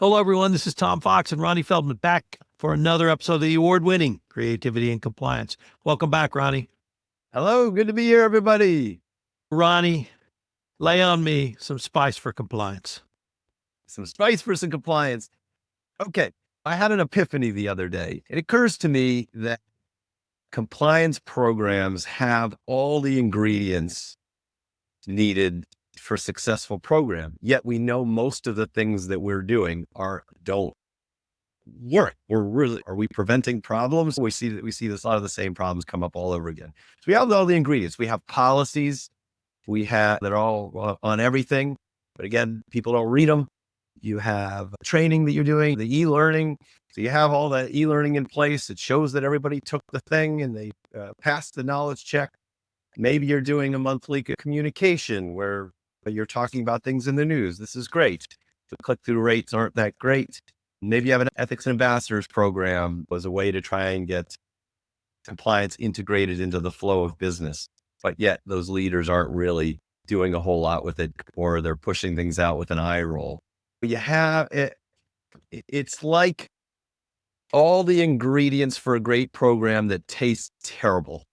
Hello, everyone. This is Tom Fox and Ronnie Feldman back for another episode of the award-winning Creativity and Compliance. Welcome back, Ronnie. Hello, good to be here, everybody. Ronnie, lay on me some spice for compliance. Some spice for some compliance. Okay, I had an epiphany the other day. It occurs to me that compliance programs have all the ingredients needed for a successful program, yet we know most of the things that we're doing don't work. Are we preventing problems? We see this, a lot of the same problems come up all over again. So we have all the ingredients. We have policies. They're all on everything, but again, people don't read them. You have training that you're doing, the e-learning. So you have all that e-learning in place. It shows that everybody took the thing and they passed the knowledge check. Maybe you're doing a monthly communication where you're talking about things in the news. This is great. The click-through rates aren't that great. Maybe you have an ethics and ambassadors program was a way to try and get compliance integrated into the flow of business. But yet those leaders aren't really doing a whole lot with it, or they're pushing things out with an eye roll. You have it. It's like all the ingredients for a great program that tastes terrible.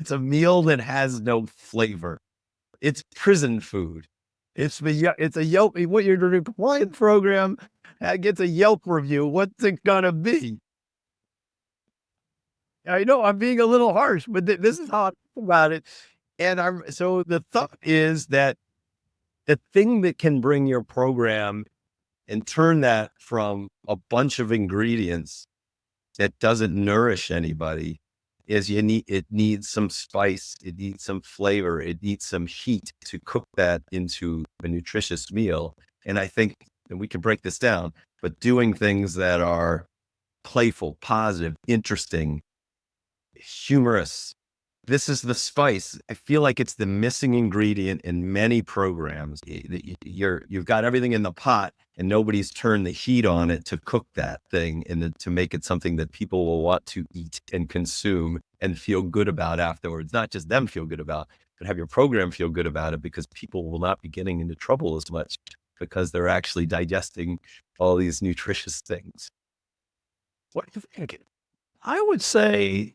It's a meal that has no flavor. It's prison food. It's a Yelp. What you're doing, compliance program gets a Yelp review. What's it gonna be? I know I'm being a little harsh, but this is how I think about it. And so the thought is that the thing that can bring your program and turn that from a bunch of ingredients that doesn't nourish anybody is it needs some spice, it needs some flavor, it needs some heat to cook that into a nutritious meal. And I think, and we can break this down, but doing things that are playful, positive, interesting, humorous. This is the spice. I feel like it's the missing ingredient in many programs. You've got everything in the pot and nobody's turned the heat on it to cook that thing and to make it something that people will want to eat and consume and feel good about afterwards. Not just them feel good about, but have your program feel good about it, because people will not be getting into trouble as much because they're actually digesting all these nutritious things. What do you think? I would say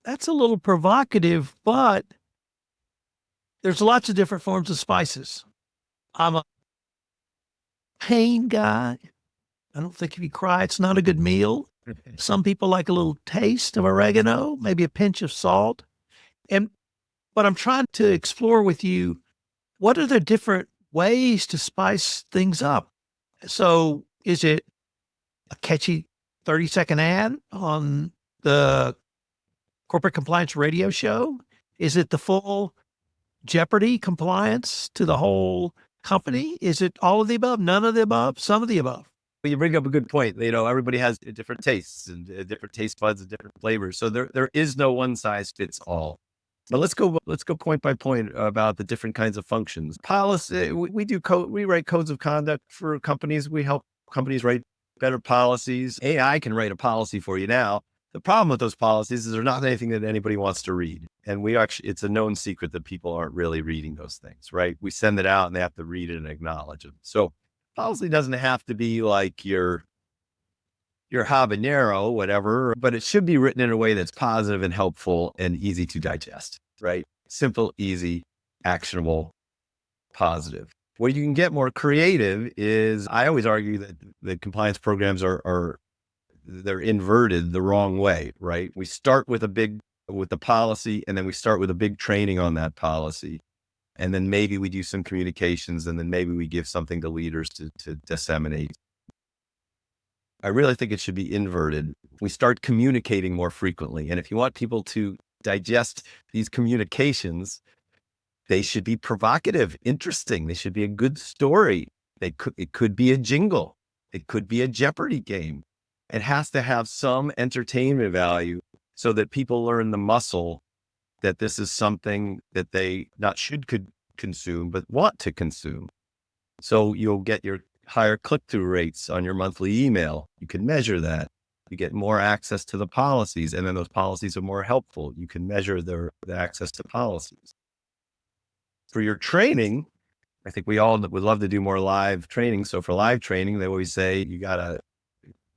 that's a little provocative, but there's lots of different forms of spices. I'm a pain guy. I don't think if you cry, it's not a good meal. Some people like a little taste of oregano, maybe a pinch of salt. But I'm trying to explore with you, what are the different ways to spice things up? So is it a catchy 30-second ad on the corporate compliance radio show? Is it the full Jeopardy compliance to the whole company? Is it all of the above, none of the above, some of the above? Well, you bring up a good point. Everybody has different tastes and different taste buds and different flavors. So there is no one size fits all. But let's go point by point about the different kinds of functions. Policy, we write codes of conduct for companies. We help companies write better policies. AI can write a policy for you now. The problem with those policies is they're not anything that anybody wants to read. And it's a known secret that people aren't really reading those things, right? We send it out and they have to read it and acknowledge it. So policy doesn't have to be like your habanero, whatever, but it should be written in a way that's positive and helpful and easy to digest, right? Simple, easy, actionable, positive. Where you can get more creative is, I always argue that the compliance programs they're inverted the wrong way, right? We start with the policy, and then we start with a big training on that policy. And then maybe we do some communications, and then maybe we give something to leaders to disseminate. I really think it should be inverted. We start communicating more frequently. And if you want people to digest these communications, they should be provocative, interesting. They should be a good story. It could be a jingle. It could be a Jeopardy game. It has to have some entertainment value so that people learn the muscle that this is something that they could consume, but want to consume. So you'll get your higher click-through rates on your monthly email. You can measure that. You get more access to the policies, and then those policies are more helpful. You can measure the access to policies. For your training, I think we all would love to do more live training. So for live training, they always say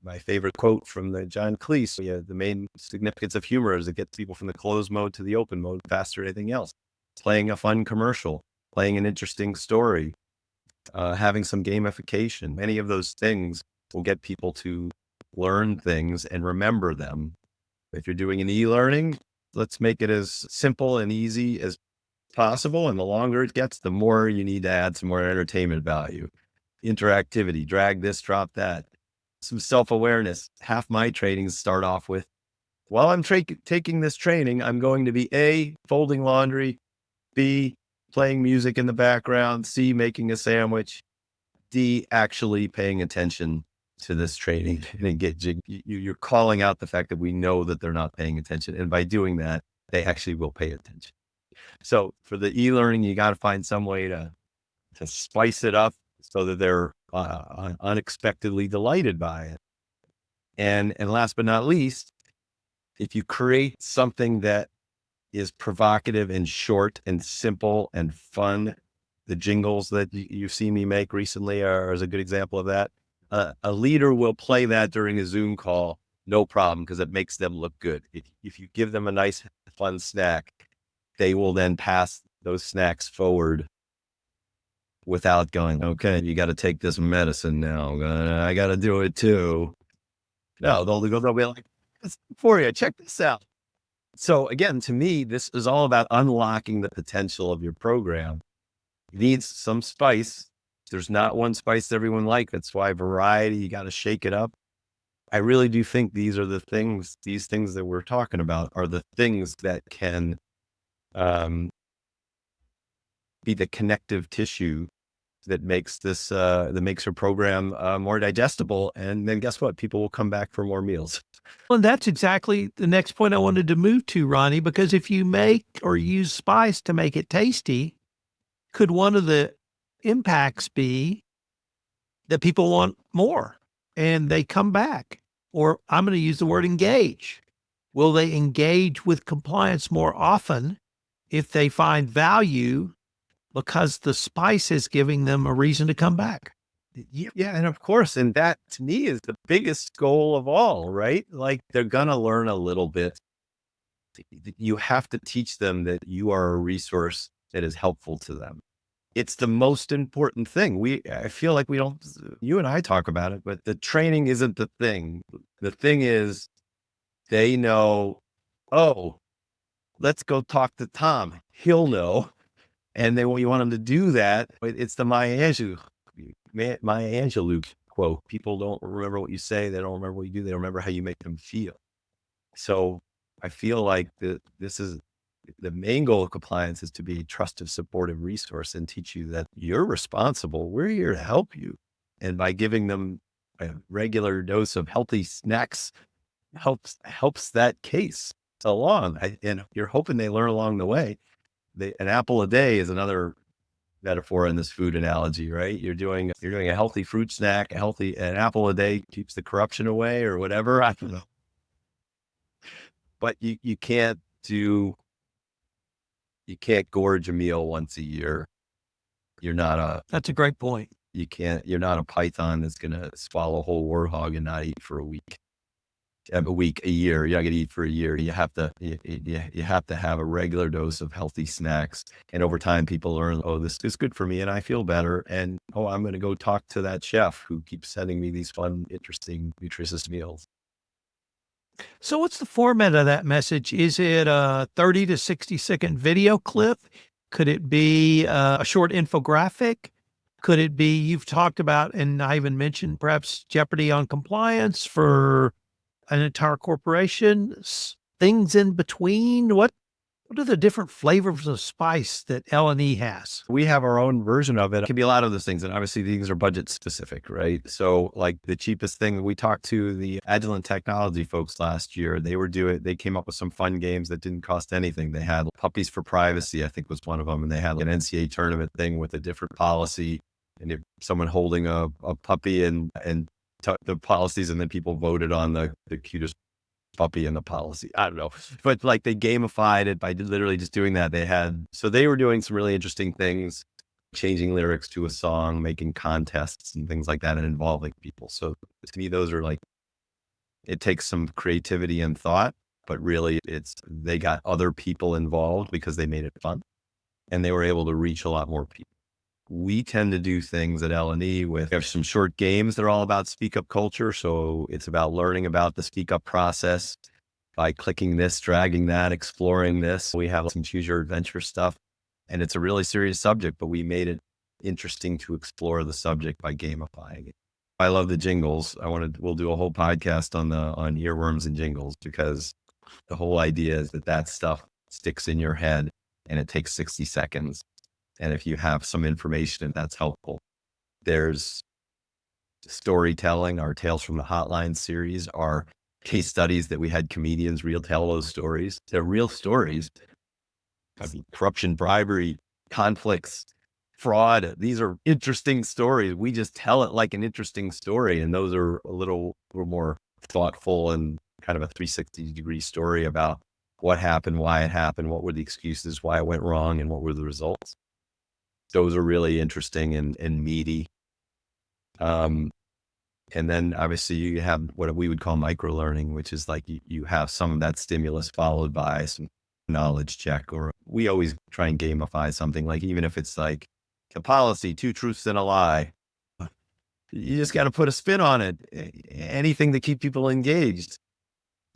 my favorite quote from the John Cleese, the main significance of humor is it gets people from the closed mode to the open mode faster than anything else. Playing a fun commercial, playing an interesting story, having some gamification, many of those things will get people to learn things and remember them. If you're doing an e-learning, let's make it as simple and easy as possible. And the longer it gets, the more you need to add some more entertainment value, interactivity, drag this, drop that, some self-awareness. Half my trainings start off with, while I'm taking this training, I'm going to be A, folding laundry, B, playing music in the background, C, making a sandwich, D, actually paying attention to this training and engaging. You're calling out the fact that we know that they're not paying attention. And by doing that, they actually will pay attention. So for the e-learning, you got to find some way to spice it up so that they're unexpectedly delighted by it. And last but not least, if you create something that is provocative and short and simple and fun, the jingles that you've seen me make recently are as a good example of that. A leader will play that during a Zoom call, no problem, because it makes them look good. If you give them a nice, fun snack, they will then pass those snacks forward without going, okay, you got to take this medicine now. I got to do it too. No, they'll be like, it's for you. Check this out. So again, to me, this is all about unlocking the potential of your program. It needs some spice. There's not one spice that everyone likes. That's why variety, you got to shake it up. I really do think these things that we're talking about are the things that can be the connective tissue that makes your program more digestible. And then guess what? People will come back for more meals. Well, and that's exactly the next point I wanted to move to, Ronnie, because if you make or use spice to make it tasty, could one of the impacts be that people want more and they come back? Or I'm going to use the word engage. Will they engage with compliance more often if they find value because the spice is giving them a reason to come back? Yeah. And of course, and that to me is the biggest goal of all, right? Like they're going to learn a little bit. You have to teach them that you are a resource that is helpful to them. It's the most important thing. I feel like you and I talk about it, but the training isn't the thing. The thing is they know, oh, let's go talk to Tom. He'll know. And then when you want them to do that, it's the Maya Angelou quote. People don't remember what you say. They don't remember what you do. They remember how you make them feel. So I feel like this is the main goal of compliance is to be a trusted, supportive resource and teach you that you're responsible. We're here to help you. And by giving them a regular dose of healthy snacks helps that case along. And you're hoping they learn along the way. An apple a day is another metaphor in this food analogy, right? You're doing a healthy fruit snack, an apple a day keeps the corruption away or whatever. I don't know. But you can't gorge a meal once a year. That's a great point. You're not a python that's going to swallow a whole warthog and not eat for a week. A year. You're not going to eat for a year. You have to have a regular dose of healthy snacks. And over time, people learn, oh, this is good for me and I feel better. And, oh, I'm going to go talk to that chef who keeps sending me these fun, interesting, nutritious meals. So what's the format of that message? Is it a 30 to 60-second video clip? Could it be a short infographic? Could it be, you've talked about, and I even mentioned perhaps jeopardy on compliance for an entire corporation, things in between? What are the different flavors of spice that L&E has? We have our own version of it. It can be a lot of those things. And obviously these are budget specific, right? So like the cheapest thing, we talked to the Agilent Technology folks last year. They came up with some fun games that didn't cost anything. They had Puppies for Privacy, I think was one of them. And they had an NCAA tournament thing with a different policy. And if someone holding a puppy and the policies, and then people voted on the cutest puppy in the policy. I don't know, but like they gamified it by literally just doing that. They were doing some really interesting things. changing lyrics to a song, making contests and things like that, and involving people. So to me, those are like, it takes some creativity and thought, but really they got other people involved because they made it fun and they were able to reach a lot more people. We tend to do things at L&E we have some short games that are all about speak up culture. So it's about learning about the speak up process by clicking this, dragging that, exploring this. We have some choose your adventure stuff, and it's a really serious subject, but we made it interesting to explore the subject by gamifying it. I love the jingles. We'll do a whole podcast on earworms and jingles, because the whole idea is that stuff sticks in your head and it takes 60 seconds. And if you have some information and that's helpful, there's storytelling. Our Tales from the Hotline series are case studies that we had comedians tell those stories. They're real stories. I mean, corruption, bribery, conflicts, fraud. These are interesting stories. We just tell it like an interesting story. And those are a little more thoughtful and kind of a 360-degree story about what happened, why it happened, what were the excuses, why it went wrong, and what were the results. Those are really interesting and meaty. And then obviously you have what we would call micro learning, which is like you have some of that stimulus followed by some knowledge check, or we always try and gamify something, like even if it's like a policy, 2 truths and a lie, you just got to put a spin on it. Anything to keep people engaged.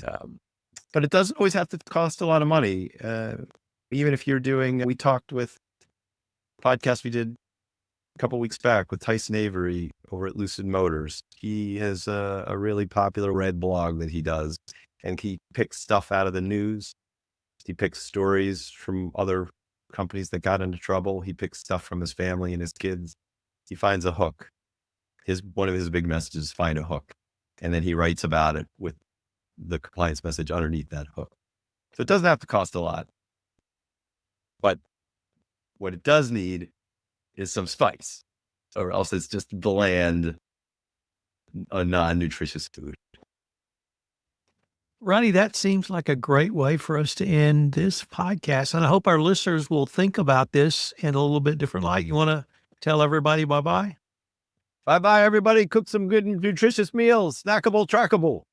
But it doesn't always have to cost a lot of money. Even if we talked with podcast we did a couple weeks back with Tyson Avery over at Lucid Motors. He has a really popular red blog that he does, and he picks stuff out of the news. He picks stories from other companies that got into trouble. He picks stuff from his family and his kids. He finds a hook. One of his big messages is find a hook. And then he writes about it with the compliance message underneath that hook. So it doesn't have to cost a lot. But what it does need is some spice, or else it's just bland, a non-nutritious food. Ronnie, that seems like a great way for us to end this podcast. And I hope our listeners will think about this in a little bit different light. You want to tell everybody bye-bye? Bye-bye, everybody. Cook some good, nutritious meals. Snackable, trackable.